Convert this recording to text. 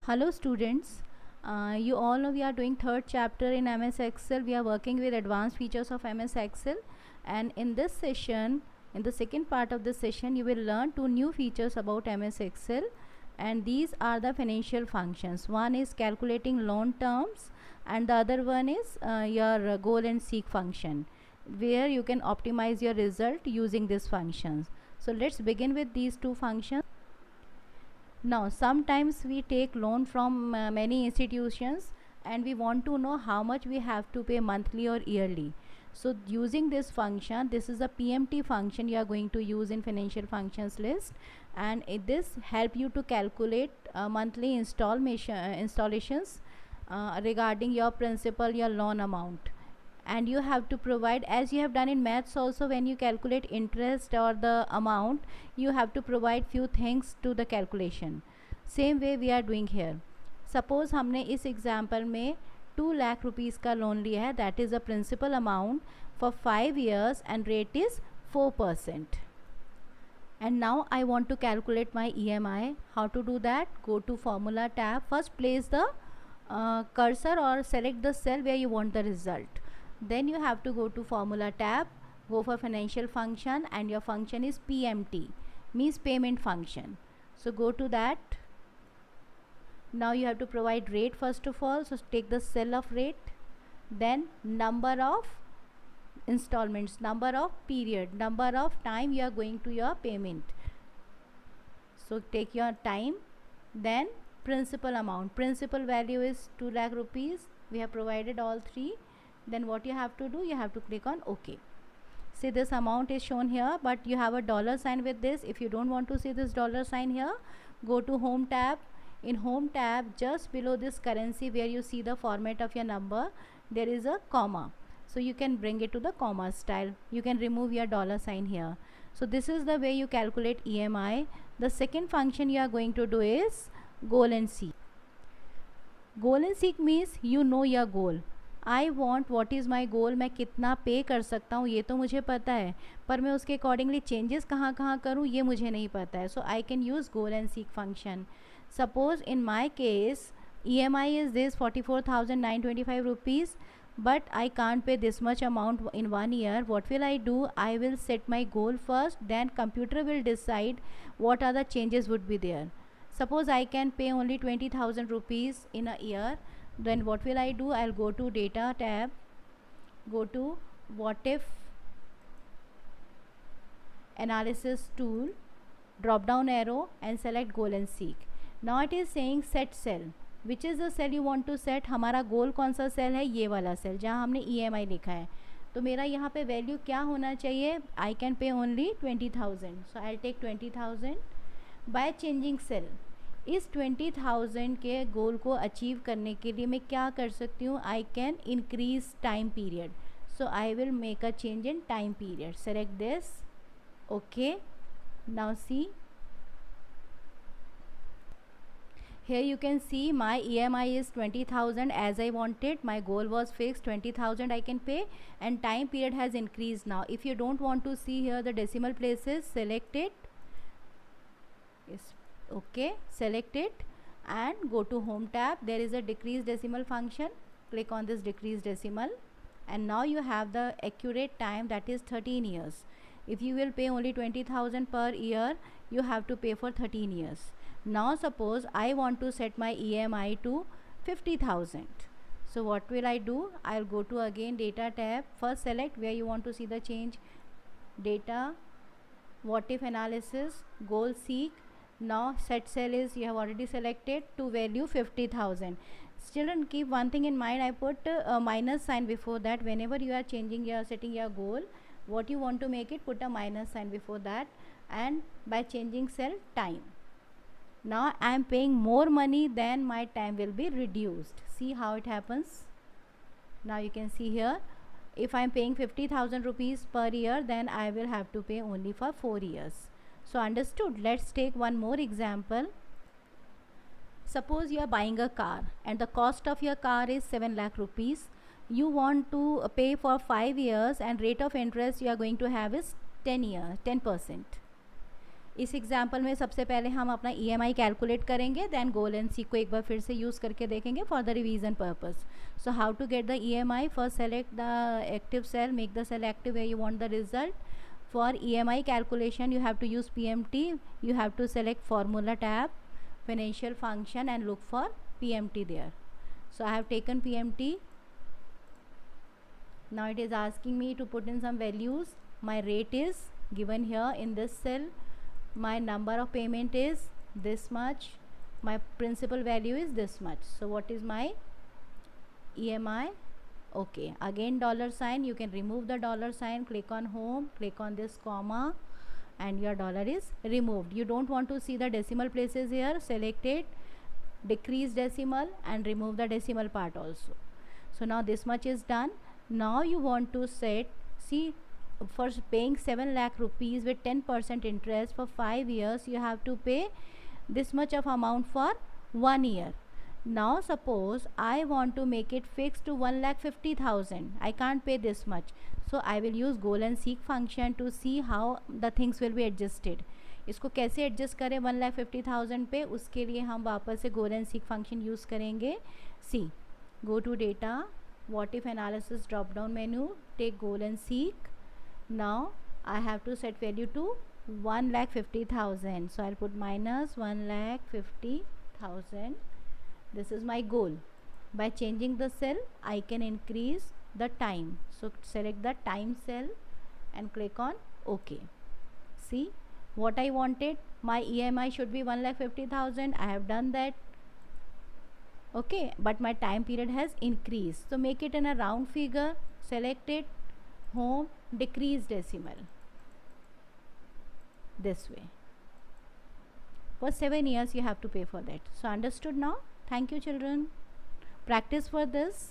Hello students, you all know we are doing third chapter in MS Excel. We are working with advanced features of MS Excel, and in this session, in the second part of this session, you will learn two new features about MS Excel, and these are the financial functions. One is calculating loan terms and the other one is your goal and seek function, where you can optimize your result using these functions. So let's begin with these two functions. Now, sometimes we take loan from many institutions and we want to know how much we have to pay monthly or yearly. So, using this function, this is a PMT function you are going to use in financial functions list, and this help you to calculate monthly installations regarding your principal, your loan amount. And you have to provide, as you have done in maths also, when you calculate interest or the amount, you have to provide few things to the calculation. Same way we are doing here. Suppose हमने इस example में 2 lakh rupees का loan लिया है, that is a principal amount for 5 years and rate is 4%. And now I want to calculate my EMI. How to do that? Go to formula tab. First place the cursor or select the cell where you want the result. Then you have to go to formula tab, go for financial function, and your function is PMT, means payment function. So go to that. Now you have to provide rate first of all, so take the cell of rate, then number of installments, number of period, number of time you are going to your payment. So take your time, then principal amount. Principal value is 2 lakh rupees. We have provided all three. Then what you have to do, you have to click on OK. See, this amount is shown here, but you have a dollar sign with this. If you don't want to see this dollar sign here, go to home tab. In home tab, just below this currency where you see the format of your number, there is a comma. So you can bring it to the comma style. You can remove your dollar sign here. So this is the way you calculate EMI. The second function you are going to do is goal and seek. Goal and seek means you know your goal. I want what is my goal, मैं कितना पे कर सकता हूँ ये तो मुझे पता है, पर मैं उसके अकॉर्डिंगली चेंजेस कहाँ कहाँ करूँ ये मुझे नहीं पता है. So I can use goal and seek function. Suppose in my case EMI is this 44,925 rupees, but I can't pay this much amount in 1 year. What will I do? I will set my goal first, then computer will decide what are the changes would be there. Suppose I can pay only 20,000 rupees in a year. Then what will I do? I'll go to data tab, go to what if analysis tool, drop down arrow and select goal and seek. Now it is saying set cell. Which is the cell you want to set? हमारा गोल कौन सा cell है? ये वाला cell जहाँ हमने EMI लिखा है. तो मेरा यहाँ पे वैल्यू क्या होना चाहिए? I can pay only 20,000. So I'll take 20,000 by changing cell. इस 20,000 के गोल को अचीव करने के लिए मैं क्या कर सकती हूँ? I can increase time period. So I will make a change in time period. Select this. Okay. Now see, here you can see my EMI is 20,000 as I wanted. My goal was fixed 20,000 I can pay, and time period has increased. Now if you don't want to see here the decimal places, select it. Yes. Okay, select it and go to home tab. There is a decrease decimal function. Click on this decrease decimal, and now you have the accurate time, that is 13 years. If you will pay only 20,000 per year, you have to pay for 13 years. Now suppose I want to set my EMI to 50,000. So what will I do? I'll go to again data tab. First select where you want to see the change. Data, what if analysis, goal seek. Now set cell is, you have already selected, to value 50,000. Children, keep one thing in mind. I put a minus sign before that. Whenever you are changing your setting your goal, what you want to make it, put a minus sign before that, and by changing cell time. Now I am paying more money, then my time will be reduced. See how it happens. Now you can see here, if I am paying 50,000 rupees per year, then I will have to pay only for 4 years. So understood. Let's take one more example. Suppose you are buying a car and the cost of your car is 7 lakh rupees. You want to pay for 5 years and rate of interest you are going to have is 10%. इस example में सबसे पहले हम अपना EMI calculate करेंगे, then goal and seek को एक बार फिर से यूज़ करके देखेंगे for the revision purpose. So how to get the EMI? First select the active cell, make the cell active where you want the result. For EMI calculation you have to use PMT. You have to select formula tab, financial function, and look for PMT there. So I have taken PMT. Now it is asking me to put in some values. My rate is given here in this cell. My number of payment is this much. My principal value is this much. So what is my EMI? Okay, again dollar sign. You can remove the dollar sign, click on home, click on this comma, and your dollar is removed. You don't want to see the decimal places here. Select it, decrease decimal, and remove the decimal part also. So now this much is done. Now you want to set, see, for paying 7 lakh rupees with 10% interest for 5 years, you have to pay this much of amount for 1 year. Now suppose I want to make it fixed to 1,50,000. I can't pay this much, so I will use goal and seek function to see how the things will be adjusted. इसको कैसे adjust करें 1,50,000 पे, उसके लिए हम वापस से goal and seek function use करेंगे. See, go to data, what if analysis drop down menu, take goal and seek. Now I have to set value to 1,50,000, so I'll put minus 1,50,000. This is my goal. By changing the cell I can increase the time, so select the time cell and click on OK. See what I wanted, my EMI should be 1,50,000. I have done that. Okay, but my time period has increased, so make it in a round figure. Select it, home, decrease decimal, this way. For 7 years you have to pay for that. So understood now? Thank you children. Practice for this.